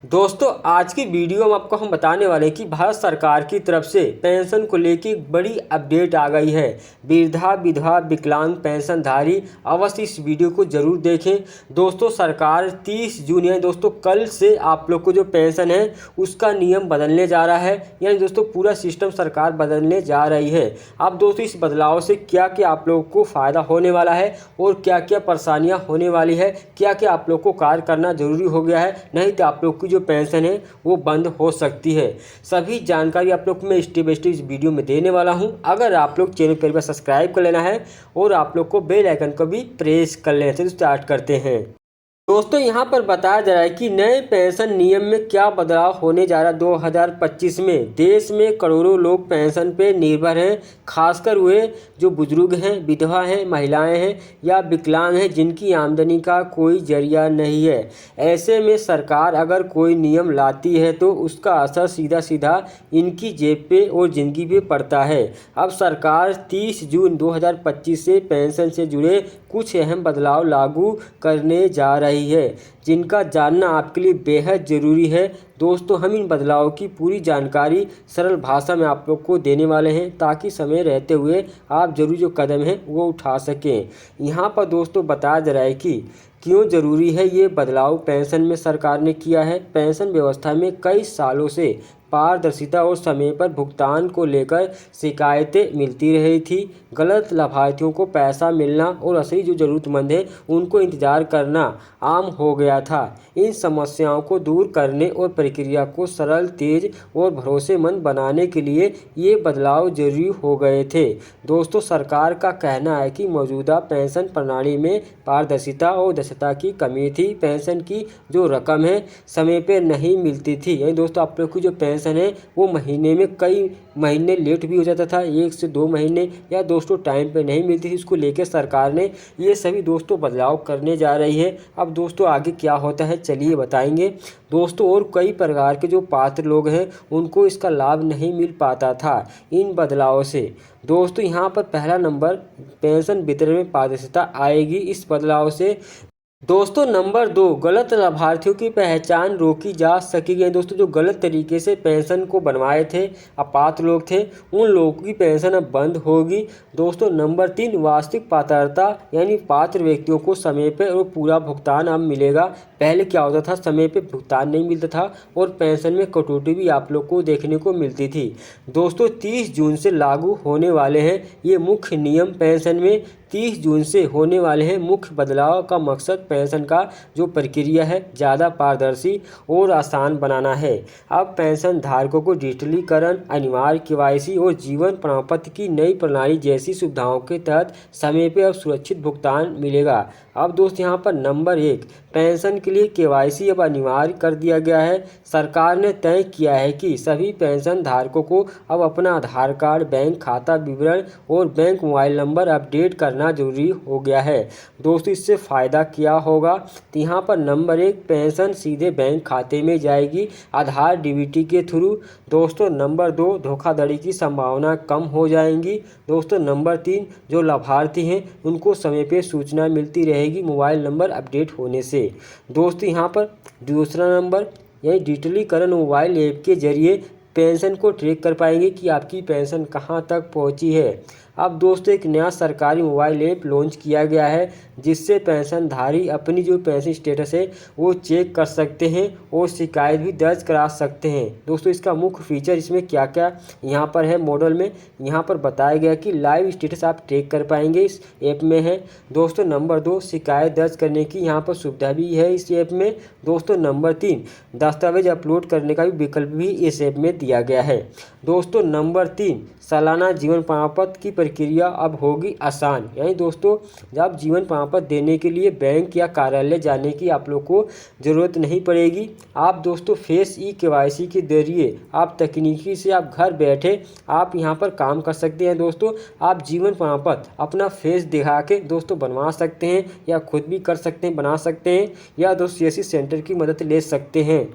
दोस्तों आज की वीडियो में आपको हम बताने वाले हैं कि भारत सरकार की तरफ से पेंशन को लेकर एक बड़ी अपडेट आ गई है। वृद्धा विधवा विकलांग पेंशनधारी अवश्य इस वीडियो को जरूर देखें। दोस्तों सरकार 30 जून यानी दोस्तों कल से आप लोग को जो पेंशन है उसका नियम बदलने जा रहा है। यानी दोस्तों पूरा सिस्टम सरकार बदलने जा रही है। अब दोस्तों इस बदलाव से क्या क्या आप लोगों को फ़ायदा होने वाला है और क्या क्या परेशानियाँ होने वाली है, क्या क्या आप लोग को कार्य करना जरूरी हो गया है, नहीं तो आप लोग जो पेंशन है वो बंद हो सकती है। सभी जानकारी आप लोग को मैं स्टेप बाय स्टेप इस वीडियो में देने वाला हूं। अगर आप लोग चैनल पर सब्सक्राइब कर लेना है और आप लोग को बेल आइकन को भी प्रेस कर लेना है। तो स्टार्ट करते हैं। दोस्तों यहाँ पर बताया जा रहा है कि नए पेंशन नियम में क्या बदलाव होने जा रहा है। 2025 में देश में करोड़ों लोग पेंशन पे निर्भर हैं, खासकर वे जो बुजुर्ग हैं, विधवा हैं, महिलाएं हैं या विकलांग हैं जिनकी आमदनी का कोई जरिया नहीं है। ऐसे में सरकार अगर कोई नियम लाती है तो उसका असर सीधा सीधा इनकी जेब पे और ज़िंदगी पे पड़ता है। अब सरकार 30 जून 2025 से पेंशन से जुड़े कुछ अहम बदलाव लागू करने जा रही है, जिनका जानना आपके लिए बेहद ज़रूरी है। दोस्तों हम इन बदलावों की पूरी जानकारी सरल भाषा में आप लोग को देने वाले हैं ताकि समय रहते हुए आप जरूर जो कदम है वो उठा सकें। यहाँ पर दोस्तों बताया जा रहा है कि क्यों ज़रूरी है ये बदलाव पेंशन में सरकार ने किया है। पेंशन व्यवस्था में कई सालों से पारदर्शिता और समय पर भुगतान को लेकर शिकायतें मिलती रही थी। गलत लाभार्थियों को पैसा मिलना और असली जो ज़रूरतमंद है उनको इंतज़ार करना आम हो गया था। इन समस्याओं को दूर करने और प्रक्रिया को सरल, तेज और भरोसेमंद बनाने के लिए ये बदलाव जरूरी हो गए थे। दोस्तों सरकार का कहना है कि मौजूदा पेंशन प्रणाली में पारदर्शिता और दक्षता की कमी थी। पेंशन की जो रकम है समय पर नहीं मिलती थी। यानी दोस्तों आप लोग की जो पेंशन है वो महीने में कई महीने लेट भी हो जाता था, 1 से 2 महीने, या दोस्तों टाइम पे नहीं मिलती थी। इसको लेकर सरकार ने ये सभी दोस्तों बदलाव करने जा रही है। अब दोस्तों आगे क्या होता है चलिए बताएंगे। दोस्तों और कई प्रकार के जो पात्र लोग हैं उनको इसका लाभ नहीं मिल पाता था इन बदलावों से। दोस्तों यहाँ पर पहला नंबर पेंशन वितरण में पारदर्शिता आएगी इस बदलाव से। दोस्तों नंबर 2, गलत लाभार्थियों की पहचान रोकी जा सकेगी। दोस्तों जो गलत तरीके से पेंशन को बनवाए थे, अपात्र लोग थे, उन लोगों की पेंशन अब बंद होगी। दोस्तों नंबर 3, वास्तविक पात्रता यानी पात्र व्यक्तियों को समय पर और पूरा भुगतान अब मिलेगा। पहले क्या होता था, समय पे भुगतान नहीं मिलता था और पेंशन में कटौती भी आप लोग को देखने को मिलती थी। दोस्तों 30 जून से लागू होने वाले हैं ये मुख्य नियम। पेंशन में 30 जून से होने वाले हैं मुख्य बदलाव का मकसद पेंशन का जो प्रक्रिया है ज़्यादा पारदर्शी और आसान बनाना है। अब पेंशन धारकों को डिजिटलीकरण, अनिवार्य केवाईसी और जीवन प्रमाण पत्र की नई प्रणाली जैसी सुविधाओं के तहत समय पर अब सुरक्षित भुगतान मिलेगा। अब दोस्त यहाँ पर नंबर 1, पेंशन के लिए केवाईसी अब अनिवार्य कर दिया गया है। सरकार ने तय किया है कि सभी पेंशन धारकों को अब अपना आधार कार्ड, बैंक खाता विवरण और बैंक मोबाइल नंबर अपडेट करना जरूरी हो गया है। दोस्तों इससे फ़ायदा क्या होगा, तो यहाँ पर नंबर 1, पेंशन सीधे बैंक खाते में जाएगी आधार डीबीटी के थ्रू। दोस्तों नंबर 2, धोखाधड़ी की संभावना कम हो जाएंगी। दोस्तों नंबर 3, जो लाभार्थी हैं उनको समय पर सूचना मिलती रहेगी मोबाइल नंबर अपडेट होने से। दोस्तों यहाँ पर दूसरा नंबर यानी डिजिटलीकरण, मोबाइल ऐप के जरिए पेंशन को ट्रैक कर पाएंगे कि आपकी पेंशन कहाँ तक पहुँची है। अब दोस्तों एक नया सरकारी मोबाइल ऐप लॉन्च किया गया है जिससे पेंशनधारी अपनी जो पेंशन स्टेटस है वो चेक कर सकते हैं और शिकायत भी दर्ज करा सकते हैं। दोस्तों इसका मुख्य फीचर इसमें क्या क्या यहाँ पर है मॉडल में, यहाँ पर बताया गया कि लाइव स्टेटस आप ट्रैक कर पाएंगे इस ऐप में है। दोस्तों नंबर 2, शिकायत दर्ज करने की यहाँ पर सुविधा भी है इस ऐप में। दोस्तों नंबर 3, दस्तावेज अपलोड करने का भी विकल्प भी इस ऐप में दिया गया है। दोस्तों नंबर 3, सालाना जीवन प्रमाण पत्र की प्रक्रिया अब होगी आसान। यानी दोस्तों जब जीवन प्रमाण पत्र देने के लिए बैंक या कार्यालय जाने की आप लोग को ज़रूरत नहीं पड़ेगी। आप दोस्तों फेस ई केवाईसी के जरिए आप तकनीकी से आप घर बैठे आप यहाँ पर काम कर सकते हैं। दोस्तों आप जीवन प्रमाण पत्र अपना फेस दिखा के दोस्तों बनवा सकते हैं या खुद भी कर सकते हैं, बना सकते हैं, या दोस्त सीएससी सेंटर की मदद ले सकते हैं।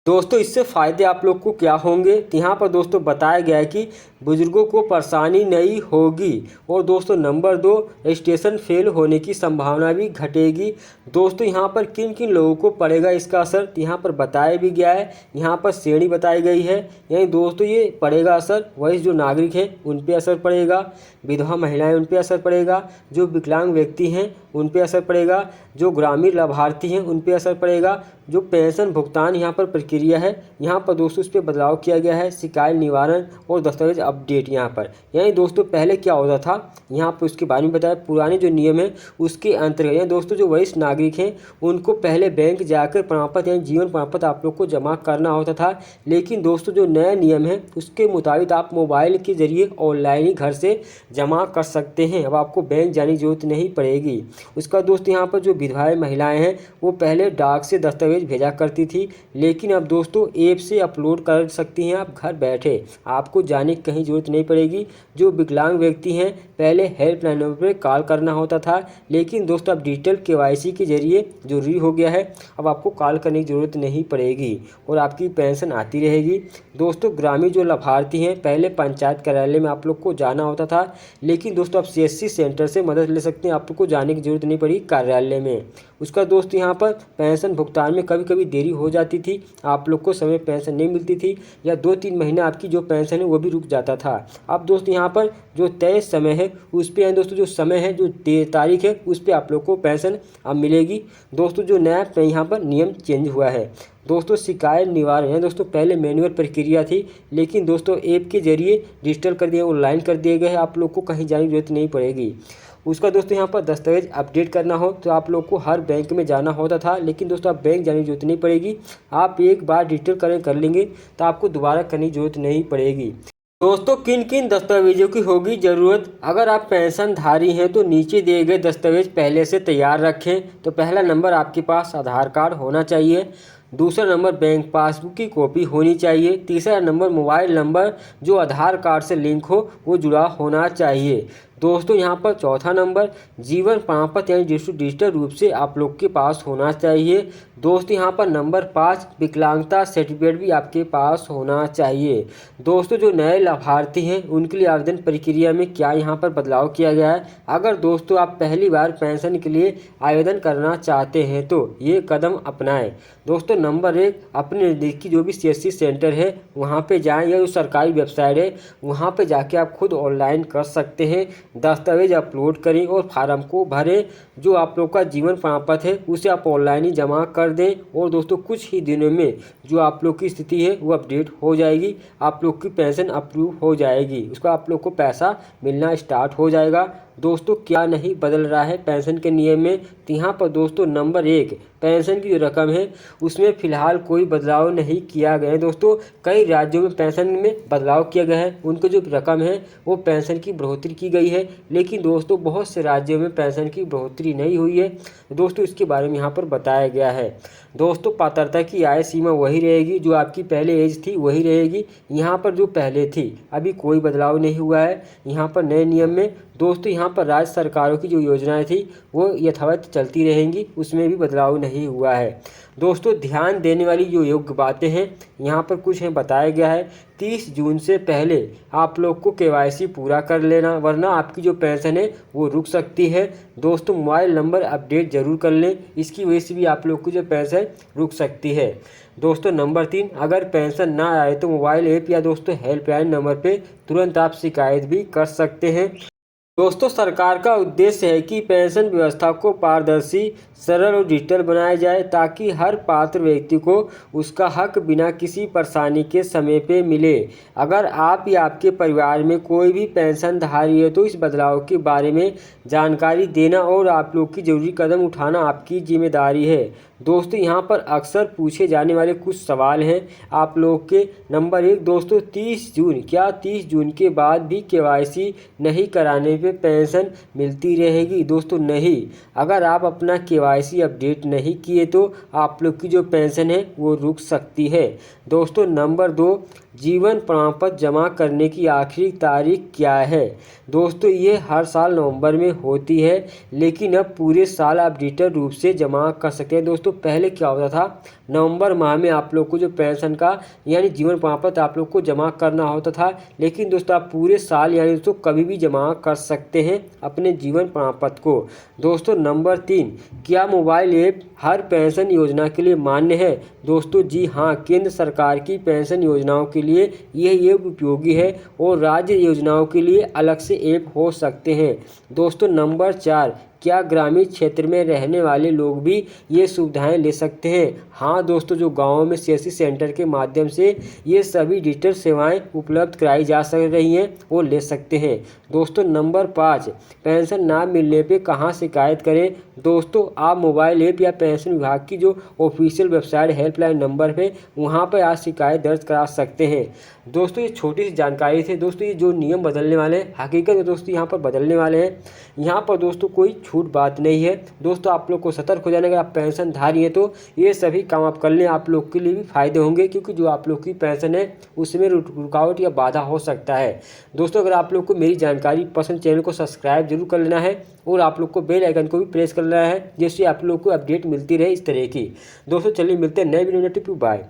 दोस्तों इससे फ़ायदे आप लोग को क्या होंगे, तो यहाँ पर दोस्तों बताया गया है कि बुजुर्गों को परेशानी नहीं होगी। और दोस्तों नंबर 2, रजिस्ट्रेशन फेल होने की संभावना भी घटेगी। दोस्तों यहाँ पर किन किन लोगों को पड़ेगा इसका असर, तो यहाँ पर बताया भी गया है, यहाँ पर श्रेणी बताई गई है। यानी दोस्तों ये पड़ेगा असर, वही जो नागरिक हैं उन पर असर पड़ेगा, विधवा महिलाएं उन पर असर पड़ेगा, जो विकलांग व्यक्ति हैं उन पर असर पड़ेगा, जो ग्रामीण लाभार्थी हैं उन पर असर पड़ेगा, जो पेंशन भुगतान यहाँ पर प्रक्रिया है यहाँ पर दोस्तों उस पर बदलाव किया गया है, शिकायत निवारण और दस्तावेज अपडेट यहाँ पर। यानी दोस्तों पहले क्या होता था यहाँ पर उसके बारे में बताया, पुराने जो नियम है उसके अंतर्गत यानी दोस्तों जो वरिष्ठ नागरिक हैं उनको पहले बैंक जाकर प्रमाण पत्र यानी जीवन प्रमाण पत्र आप लोग को जमा करना होता था। लेकिन दोस्तों जो नया नियम है उसके मुताबिक आप मोबाइल के जरिए ऑनलाइन ही घर से जमा कर सकते हैं, अब आपको बैंक जाने की जरूरत नहीं पड़ेगी। उसका दोस्तों यहाँ पर जो विधवाएं महिलाएं हैं वो पहले डाक से दस्तावेज भेजा करती थी, लेकिन अब दोस्तों ऐप से अपलोड कर सकती हैं आप घर बैठे, आपको जाने की कहीं ज़रूरत नहीं पड़ेगी। जो विकलांग व्यक्ति हैं पहले हेल्पलाइन नंबर पर कॉल करना होता था, लेकिन दोस्तों अब डिजिटल केवाईसी के जरिए जरूरी हो गया है, अब आपको कॉल करने की ज़रूरत नहीं पड़ेगी और आपकी पेंशन आती रहेगी। दोस्तों ग्रामीण जो लाभार्थी हैं पहले पंचायत कार्यालय में आप लोग को जाना होता था, लेकिन दोस्तों आप CSC सेंटर से मदद ले सकते हैं, आप लोग को जाने की जरूरत नहीं पड़ी कार्यालय में। उसका दोस्त यहाँ पर पेंशन भुगतान में कभी कभी देरी हो जाती थी, आप लोग को समय पेंशन नहीं मिलती थी या 2-3 महीने आपकी जो पेंशन है वो भी रुक जाता था। अब दोस्तों यहाँ पर जो तय समय है उस पर दोस्तों जो समय है जो तारीख है उस पर आप लोग को पेंशन अब मिलेगी। दोस्तों जो नया यहाँ पर नियम चेंज हुआ है दोस्तों शिकायत निवारण है, दोस्तों पहले मैनुअल प्रक्रिया थी, लेकिन दोस्तों ऐप के जरिए डिजिटल कर दिया, ऑनलाइन कर दिए गए, आप लोग को कहीं जाने की जरूरत नहीं पड़ेगी। उसका दोस्तों यहाँ पर दस्तावेज अपडेट करना हो तो आप लोग को हर बैंक में जाना होता था, लेकिन दोस्तों आप बैंक जाने की जरूरत नहीं पड़ेगी, आप एक बार डिजिटल कर लेंगे तो आपको दोबारा करने की जरूरत नहीं पड़ेगी। दोस्तों किन किन दस्तावेजों की होगी ज़रूरत, अगर आप पेंशनधारी हैं तो नीचे दिए गए दस्तावेज पहले से तैयार रखें। तो पहला नंबर आपके पास आधार कार्ड होना चाहिए, दूसरा नंबर बैंक पासबुक की कॉपी होनी चाहिए, तीसरा नंबर मोबाइल नंबर जो आधार कार्ड से लिंक हो वो जुड़ा होना चाहिए। दोस्तों यहाँ पर चौथा नंबर जीवन प्रमाण पत्र यानी डिजिटल रूप से आप लोग के पास होना चाहिए। दोस्तों यहाँ पर नंबर 5 विकलांगता सर्टिफिकेट भी आपके पास होना चाहिए। दोस्तों जो नए लाभार्थी हैं उनके लिए आवेदन प्रक्रिया में क्या यहाँ पर बदलाव किया गया है, अगर दोस्तों आप पहली बार पेंशन के लिए आवेदन करना चाहते हैं तो ये कदम अपनाएं। दोस्तों नंबर 1 अपने नज़दीकी जो भी CSC सेंटर है वहाँ पे जाएं या जो सरकारी वेबसाइट है वहाँ पे जाके आप खुद ऑनलाइन कर सकते हैं, दस्तावेज अपलोड करें और फार्म को भरें। जो आप लोग का जीवन प्रमाण पत्र है उसे आप ऑनलाइन ही जमा कर दें और दोस्तों कुछ ही दिनों में जो आप लोग की स्थिति है वो अपडेट हो जाएगी, आप लोग की पेंशन अप्रूव हो जाएगी, उसका आप लोग को पैसा मिलना स्टार्ट हो जाएगा। दोस्तों क्या नहीं बदल रहा है पेंशन के नियम में, तो यहाँ पर दोस्तों नंबर 1 पेंशन की जो रकम है उसमें फ़िलहाल कोई बदलाव नहीं किया गया है। दोस्तों कई राज्यों में पेंशन में बदलाव किया गया है, उनको जो रकम है वो पेंशन की बढ़ोतरी की गई है, लेकिन दोस्तों बहुत से राज्यों में पेंशन की बढ़ोतरी नहीं हुई है। दोस्तों इसके बारे में यहाँ पर बताया गया है। दोस्तों पात्रता की आय सीमा वही रहेगी, जो आपकी पहले एज थी वही रहेगी, यहाँ पर जो पहले थी अभी कोई बदलाव नहीं हुआ है यहाँ पर नए नियम में। दोस्तों यहाँ पर राज्य सरकारों की जो योजनाएं थी वो यथावत चलती रहेंगी, उसमें भी बदलाव नहीं हुआ है। दोस्तों ध्यान देने वाली जो योग्य बातें हैं यहाँ पर कुछ है बताया गया है, 30 जून से पहले आप लोग को KYC पूरा कर लेना, वरना आपकी जो पेंशन है वो रुक सकती है। दोस्तों मोबाइल नंबर अपडेट ज़रूर कर लें, इसकी वजह से भी आप लोग की जो पेंशन रुक सकती है। दोस्तों नंबर 3 अगर पेंशन ना आए तो मोबाइल ऐप या दोस्तों हेल्पलाइन नंबर पे तुरंत आप शिकायत भी कर सकते हैं। दोस्तों सरकार का उद्देश्य है कि पेंशन व्यवस्था को पारदर्शी, सरल और डिजिटल बनाया जाए ताकि हर पात्र व्यक्ति को उसका हक बिना किसी परेशानी के समय पे मिले। अगर आप या आपके परिवार में कोई भी पेंशनधारी है तो इस बदलाव के बारे में जानकारी देना और आप लोग की जरूरी कदम उठाना आपकी जिम्मेदारी है। दोस्तों यहाँ पर अक्सर पूछे जाने वाले कुछ सवाल हैं आप लोग के। नंबर 1 दोस्तों 30 जून, क्या 30 जून के बाद भी KYC नहीं कराने पे पेंशन मिलती रहेगी? दोस्तों नहीं, अगर आप अपना KYC अपडेट नहीं किए तो आप लोग की जो पेंशन है वो रुक सकती है। दोस्तों नंबर 2 जीवन प्रमाण पत्र जमा करने की आखिरी तारीख क्या है? दोस्तों ये हर साल नवंबर में होती है, लेकिन अब पूरे साल आप डिजिटल रूप से जमा कर सकते हैं। दोस्तों पहले क्या होता था, नवंबर माह में आप लोग को जो पेंशन का यानी जीवन प्रमाण पत्र आप लोग को जमा करना होता था, लेकिन दोस्तों आप पूरे साल यानी दोस्तों कभी भी जमा कर सकते हैं अपने जीवन प्रमाण पत्र को। दोस्तों नंबर 3, क्या मोबाइल ऐप हर पेंशन योजना के लिए मान्य है? दोस्तों जी हाँ, केंद्र सरकार की पेंशन योजनाओं के लिए यह ऐप उपयोगी है और राज्य योजनाओं के लिए अलग से ऐप हो सकते हैं। दोस्तों नंबर 4, क्या ग्रामीण क्षेत्र में रहने वाले लोग भी ये सुविधाएं ले सकते हैं? हाँ दोस्तों, जो गाँवों में सीएससी सेंटर के माध्यम से ये सभी डिजिटल सेवाएं उपलब्ध कराई जा सक रही हैं, वो ले सकते हैं। दोस्तों नंबर 5, पेंशन ना मिलने पे कहाँ शिकायत करें? दोस्तों आप मोबाइल ऐप या पेंशन विभाग की जो ऑफिशियल वेबसाइट हेल्पलाइन नंबर है वहाँ पर आज शिकायत दर्ज करा सकते हैं। दोस्तों ये छोटी सी जानकारी थी। दोस्तों ये जो नियम बदलने वाले हैं हकीकत में दोस्तों यहाँ पर बदलने वाले हैं। यहाँ पर दोस्तों कोई छूट बात नहीं है। दोस्तों आप लोग को सतर्क हो जाने, अगर आप पेंशन धारी हैं तो ये सभी काम आप कर लें, आप लोग के लिए भी फायदे होंगे, क्योंकि जो आप लोग की पेंशन है उसमें रुकावट या बाधा हो सकता है। दोस्तों अगर आप लोग को मेरी जानकारी पसंद, चैनल को सब्सक्राइब जरूर कर लेना है और आप लोग को बेल आइकन को भी प्रेस कर लेना है, जिससे आप लोग को अपडेट मिलती रहे इस तरह की। दोस्तों चलिए मिलते हैं नए वीडियो में। बाय।